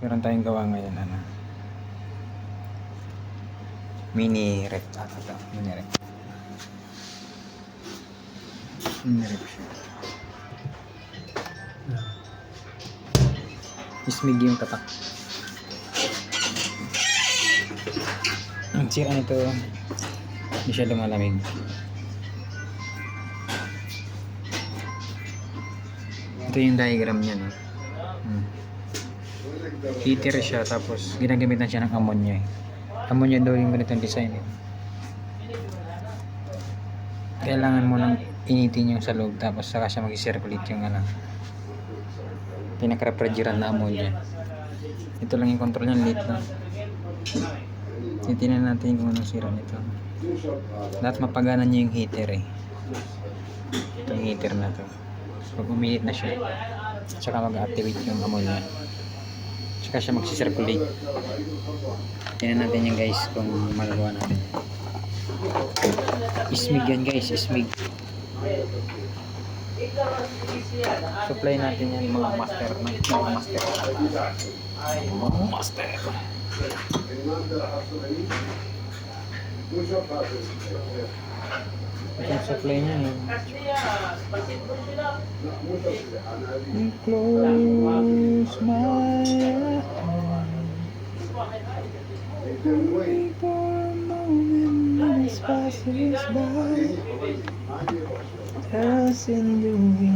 Meron tayong gawa ngayon, mini rep ata. Mini rep siya. Ismig yung tatak. Ang sira nito, hindi siya lumalamig. Ito yung diagram niya, no? Heater siya, tapos ginagamitan siya ng ammonia. Ammonia daw yung ganitong design. Kailangan mo nang initin yung sa loob, tapos saka siya mag-circulate yung pinaka-refrigerant na ammonia. Ito lang yung control niya, late na. Titingnan natin kung anong sira nito. Dapat mapagana niya yung heater itong heater na to. Pag uminit na siya, saka mag-activate yung ammonia, saka siya mag-circulate. Tingnan natin yan guys, kung magagawa natin. Ismig yan guys, ismig. Supply natin yan mga master. Itong supply niya close my eyes for a moment as passes by, passing you in.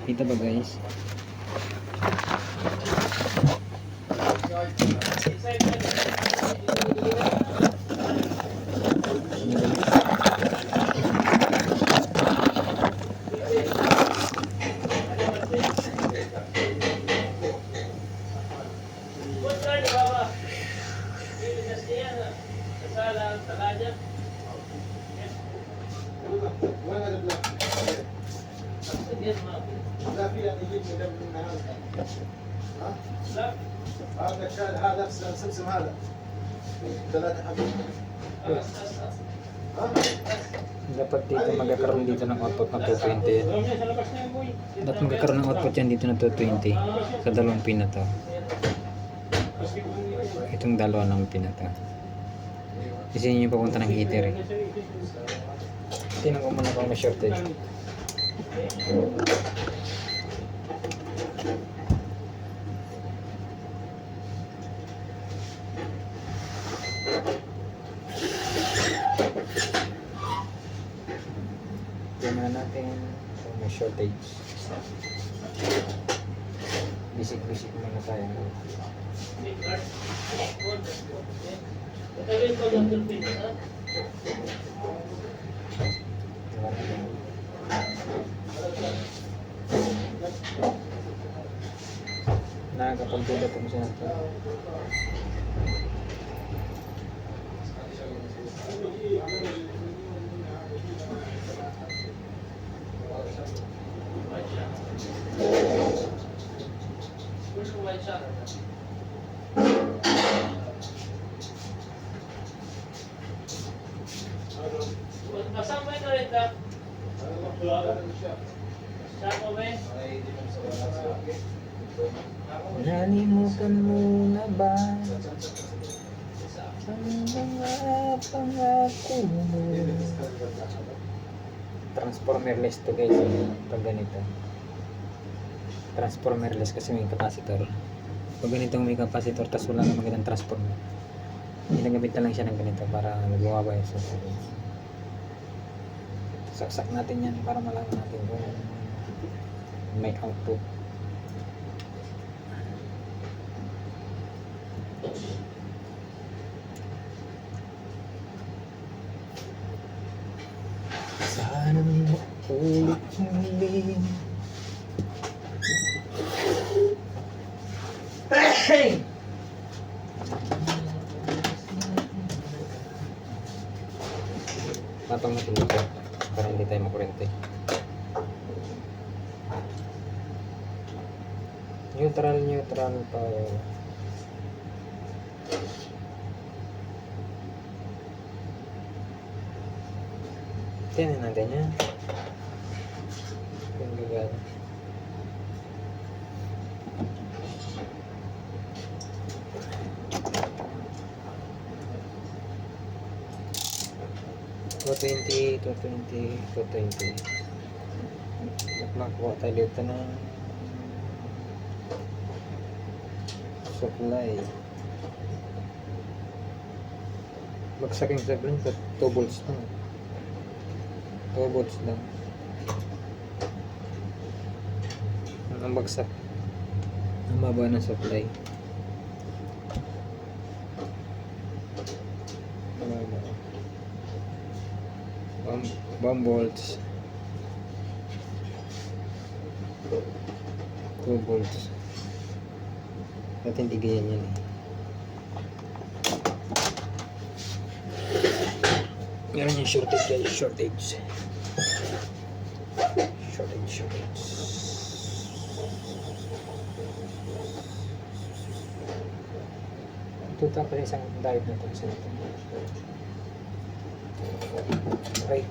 Kita ba guys? هذا الشال هذا سمسم هذا 3 حبات. Dapat dito magkakaroon dito ng output na 220. Dapat magkakaroon ng output yan dito na 220 sa dalawang pin na to. Itong dalawa ng pin na to. Kasi yun yung papunta ng heater. Tingnan ko muna kung may shortage. Tingnan natin kung may shortage. Bisik-bisik muna tayo. Nakakapagdulat ako siya nito. Nalimutan mo na ba ang mga pangako mo? Transformerless to guys, pag ganito. Transformerless kasi may capacitor. Pag ganitong may capacitor tas wala na magandang transformer, ginagamit na lang siya ng ganito para bumaba yung susunod. Saksak natin yan para malaman natin kung may output. Sana maulit muli. Patong natin dito para hindi tayo makurente. Neutral power. Tingnan natin yan. Kung gagana. $220. Nakuha tayo dito na supply. Bagsak yung supply, 2 volts lang. 2 volts lang. Ang bagsak. Ang baba ng supply. Bomb volts. 2 volts. At hindi ganyan yan eh. Meron yung shortage guys, shortage. Ito tapos isang diode na ito sa ito. Right.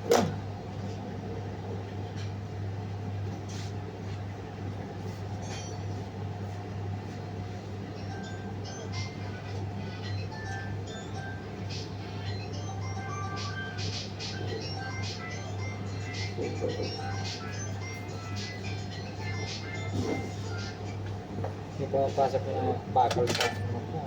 Hindi pa pasok na bakal sa ano ko.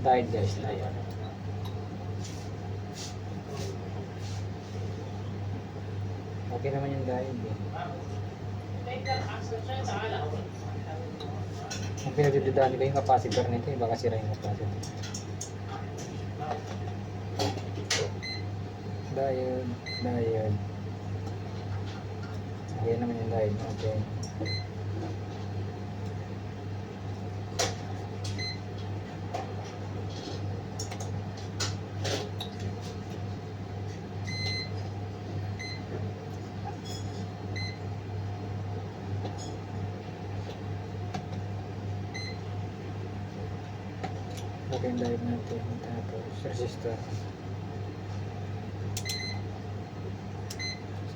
Diode guys, diode. Okay naman yung diode eh. Ang pinagdududaan nila yung capacitor nito eh, baka sira yung capacitor. Diode. Okay naman yung diode natin. Okay yung diode natin. Tapos resistor.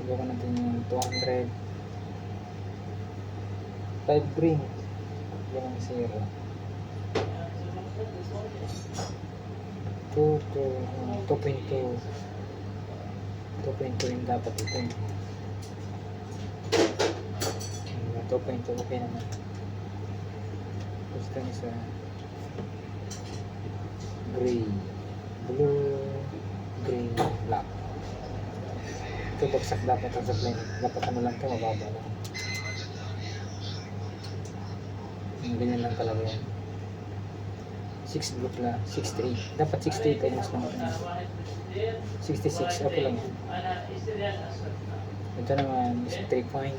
Subukan natin yung 200. 5 green. Yan ang 0. 2.2 yung dapat ito. 2.2 okay naman. Gusto niya sa gray, blue, green, black. Ito bagsak dapat ang supply. Dapat ano lang ito, mababa lang. Ganyan lang talaga yan. 6 block lang, 68. Dapat 68 ay mas lang. 66, okay lang yan. Ito naman is 3.3.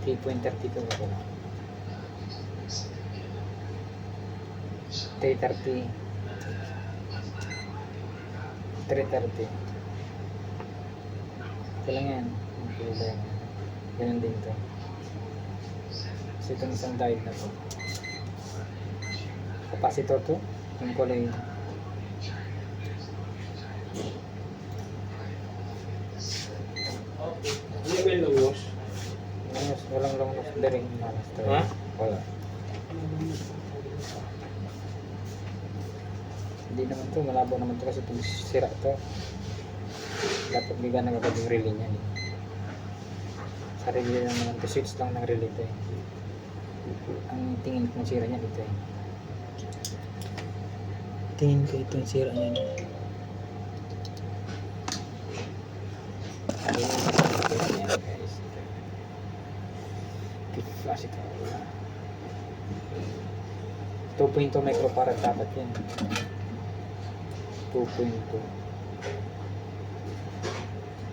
3.32 ako lang. 330. Ito lang yan. Okay lang. Ganun din ito. So itong isang diode na to. Capacitor to. Yung kulay. Level ng loss? Walang long nose bearing. Ha? Wala. Hindi naman to, malabo naman to kasi pag sira to dapat bigyan na agad yung relay niya eh. Sa relay lang naman to, switch lang ng relay to eh. Ang tingin ko sira niya dito eh. Tingin ko ito yung sira niya eh. Ayan guys, ito flash ito. 2.2 microfarad dapat yan. 2.2.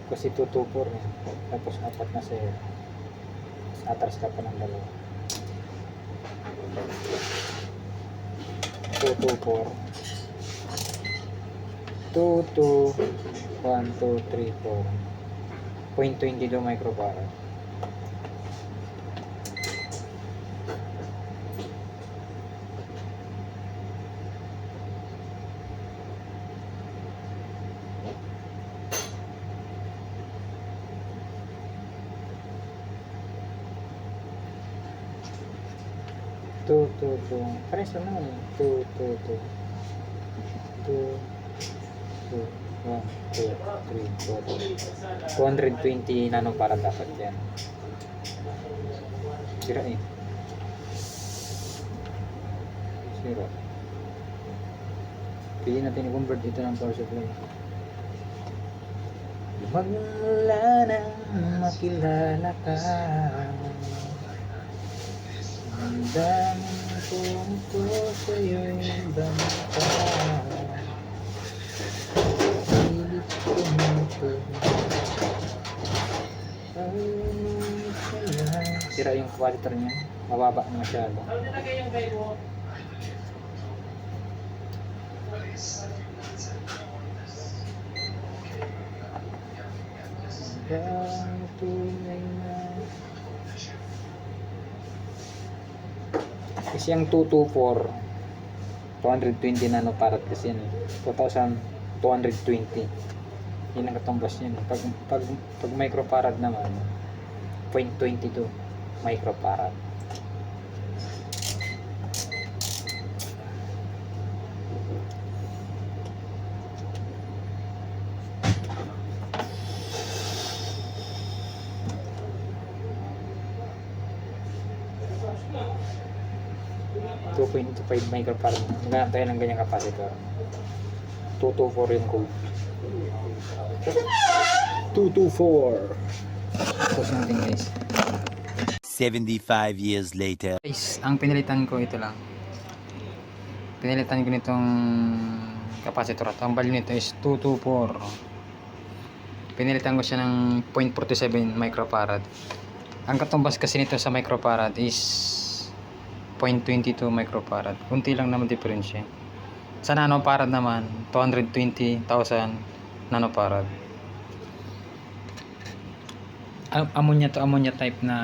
Kasi 224 eh. Tapos apat na sa'yo. Tapos atras ka pa ng dalawa. 224. 2, 2, 1, 2, 3, 4. 0.22 microfarad. Two, two, two. Pares lang naman eh. 2, 2, 2. 2, 2, 1, 2, 3, 4. 220 nanofarad dapat yan. Sira eh. Sira. Pili natin i-convert dito ng power supply. Magmula nang makilala ka, ang daming punto sa'yo'y banta. Pilit ko nito. Sira yung qualiter niya. Mababa na masyado. Ang tunay na. Kasi ang 224 220 nanofarad kasi yan eh. 2220 yun ang katumbas yun. Pag microfarad naman 0.22 microfarad. Two 2.25 microfarad. Maghanap tayo ng ganyang capacitor. 224 yung code. 224. Tapos natin guys. 75 years later. Guys, ang pinilitan ko ito lang. Pinilitan ko nitong capacitor. Ang value nito is 224. Pinilitan ko siya ng 0.47 microfarad. Ang katumbas kasi nito sa microfarad is 0.22 microfarad. Kunti lang naman diferensya. Sa nanofarad naman 220,000 nanofarad. Ammonia to ammonia type na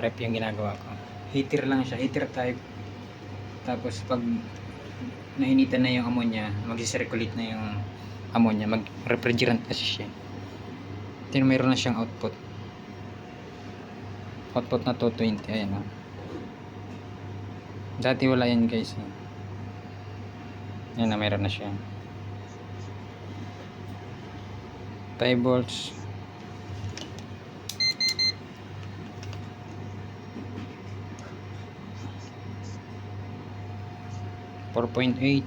rep yung ginagawa ko. Heater lang siya, heater type. Tapos pag nainitan na yung ammonia, mag-circulate na yung ammonia, mag-refrigerant kasi siya. Ito mayroon na siyang output. Output na 220, ayan o. Dati wala yan guys. Ayan na, mayroon na siya. 5 volts. .8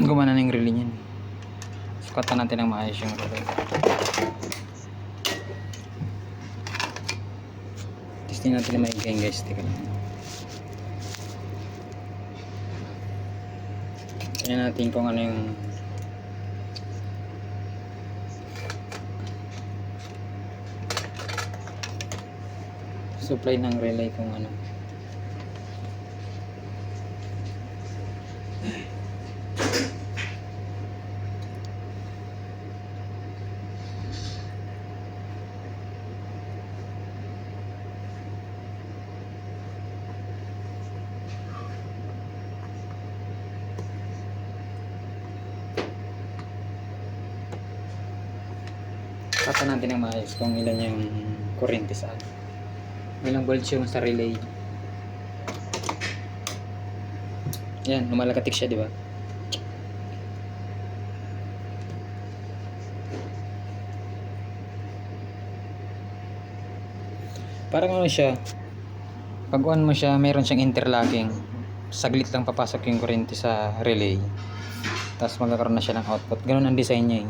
gumana na yung relay niyan. Sukatan natin ng maayos yung relay. Testing natin yung maigay guys. Tika lang. Tignan natin kung ano yung supply ng relay kung ano. Pata natin ng maayos kung ilan yung kuryente saan. Ilang volts yung sa relay. Yan, lumalagatik siya, di ba? Parang ano siya, pag on mo siya, mayroon siyang interlocking. Saglit lang papasok yung kuryente sa relay. Tapos magkakaroon na siya ng output. Ganun ang design niya eh.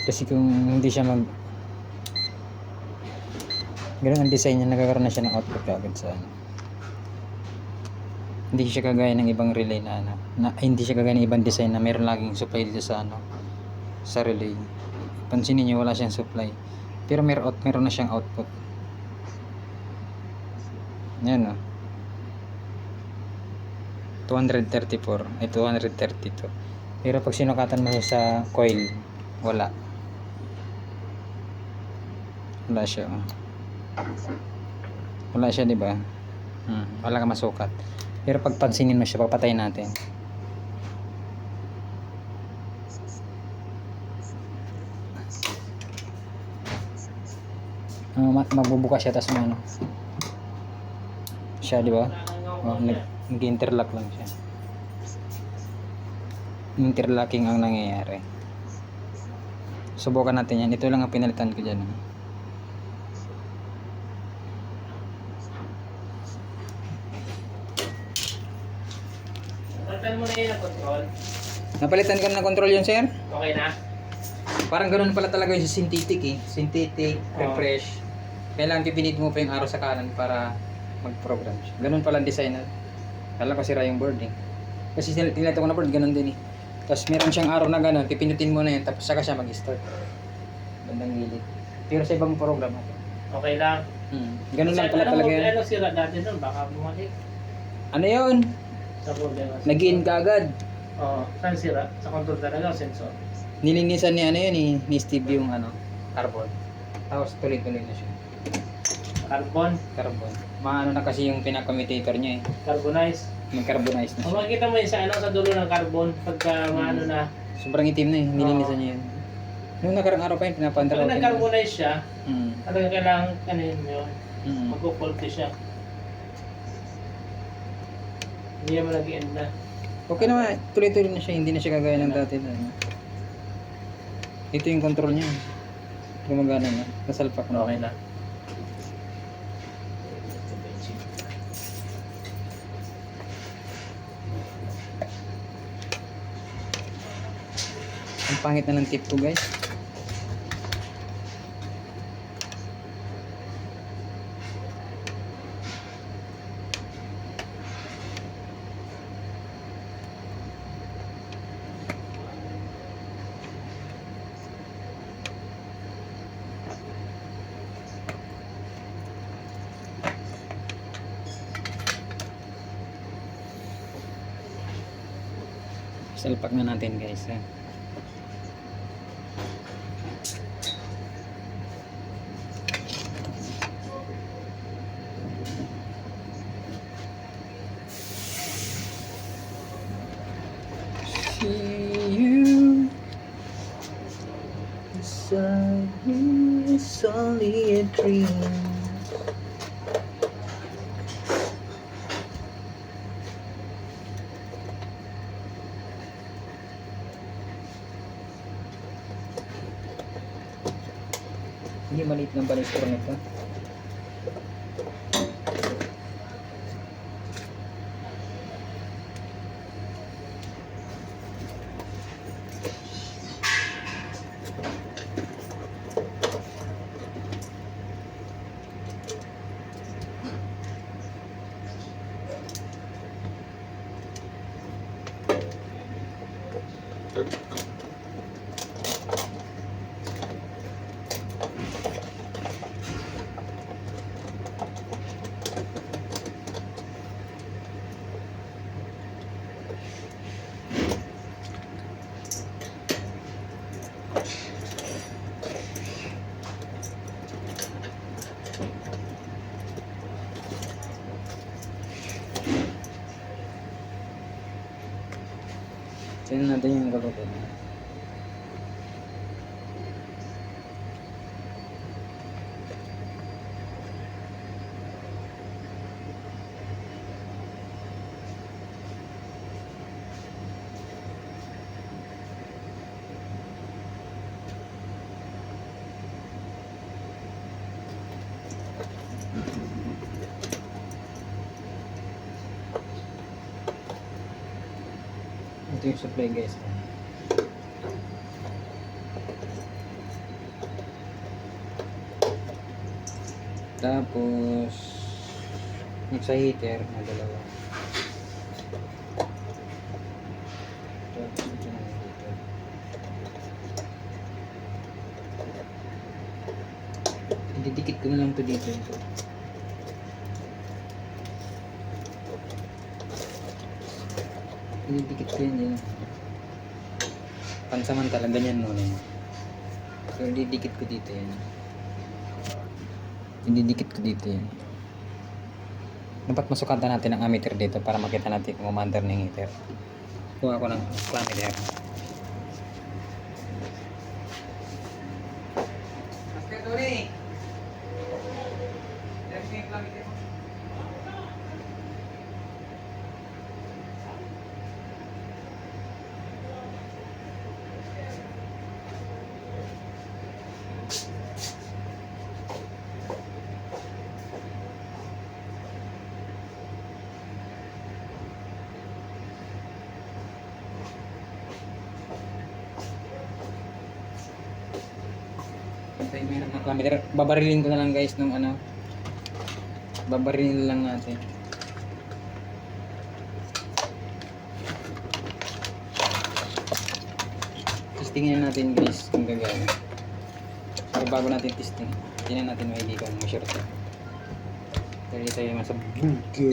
Kasi kung hindi siya ganun ang design niya, nagkakaroon na siya ng output agad sa ano. Hindi siya kagaya ng ibang relay na ano, hindi siya kagaya ng ibang design na meron laging supply dito sa ano, sa relay. Pansinin niyo wala siyang supply. Pero meron na siyang output. Yan oh. 234 ay 232. Pero pag sinukatan mo siya sa coil, wala siya oh. Wala siya, di ba? Wala ka masukat. Pero pag pansinin mo siya, papatayin natin. Magbubukas siya, tapos ano siya, di ba? Oh, nag-interlock lang siya. Interlocking ang nangyayari. Subukan natin yan. Ito lang ang pinalitan ko dyan. Palitan mo na yun ang control. Napalitan ka ng control yun, sir? Okay na? Parang ganun pala talaga yung synthetic eh. Synthetic, refresh. Kailangan pipinit mo pa yung arrow sa kanan para mag-program siya. Ganun pala ang design na. Kala ko sira yung board eh. Kasi tinilito ko na board, ganun din eh. Tapos meron siyang arrow na ganun, pipinutin mo na yun, tapos saka siya mag-start. Bandang gilid. Pero sa ibang program ako. Okay lang. Ganun lang pala talaga yan. Ano sira dati doon? Baka bumalik. Ano yun? Sa problema. Nag-in ka agad. Oo. Saan sira? Sa control talaga o sensor? Nilinisan ni ano yun eh, ni Steve yung ano, carbon. Tapos tuloy-tuloy na siya. Carbon. Maano na kasi yung pinaka-commutator niya eh. Carbonize. Mag-carbonize na Kung siya. makikita mo yun sa ano sa dulo ng carbon, pagka maano na, Sobrang itim na eh, nilinisan niya yun. Nung nakarang araw pa yun, pinapandar pag ko. nag-carbonize siya, Mm. talaga kailangan kanin mo yun. Mm. Magkukulte siya. Hindi naman nag-end na. Okay naman, tuloy-tuloy na siya, hindi na siya kagaya ng dati na. Ito yung control niya. Gumagana na, nasalpak na. Okay na. Ang pangit na ng tip ko guys. Salpak na natin guys. See you beside me, it's only a dream. Hindi maliit ng balistor nito. Tingnan natin yung gagawin. Ito yung supply guys. Tapos yung sa heater na dalawa. Tapos ito na yung heater. Ididikit ko na lang to dito. Ididikit ko yun. Pansamantala, ganyan muna yun. So, ididikit ko dito yan. Ididikit ko dito yan. Dapat masukatan natin ang ammeter dito para makita natin kung umandar ng heater. Kuha ko ng planimeter. Master Tony! There's may planimeter. Tayo may ng planimeter. Babarilin ko na lang guys nung ano. Babarilin lang natin. Testingin natin guys kung gagawin. Pero bago natin testing, tingnan natin may kung ma-short ito. Kaya tayo masa buga.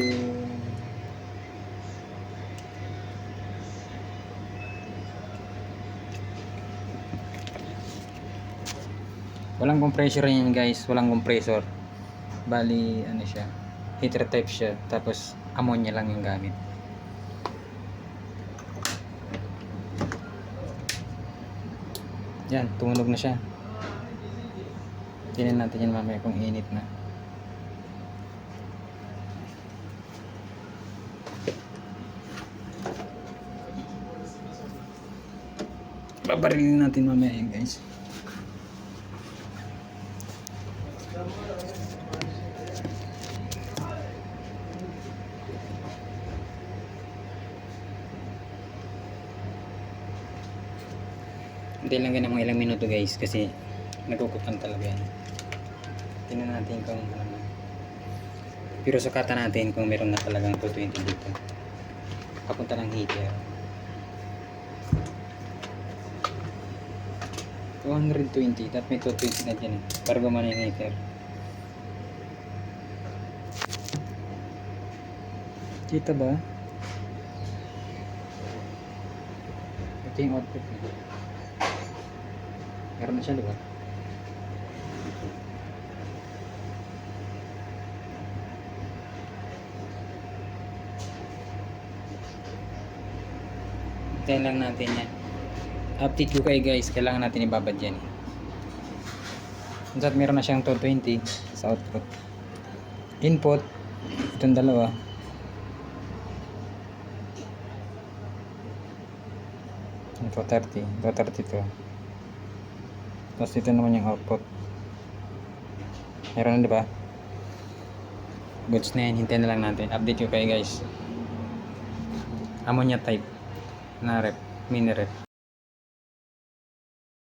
Walang compressor yan guys, walang compressor. Bali ano siya, heater type siya, tapos ammonia lang yung gamit. Yan, tumunog na siya. Tingnan natin yan mamaya kung init na. Babarilin natin mamaya yun guys. Hintayin lang ganun mga ilang minuto guys kasi nagkukutan talaga yan. Tingnan natin kung ano na. Pero sukatan natin kung meron na talagang 220 dito. Papunta ng heater. 220, dapat may 220 na dyan eh. Para gumana yung heater. Kita ba? Ito yung output niya. Meron na siya, di ba? Hintayin lang natin yan. Update ko kayo guys, kailangan natin ibabad yan. Kung meron na siyang 220 sa output. Input, itong dalawa. Yung 230, 232. Tapos ito naman yung output. Meron na diba? Goods na yan, hintayin na lang natin. Update ko kayo guys. Ammonia type na rep, mini rep.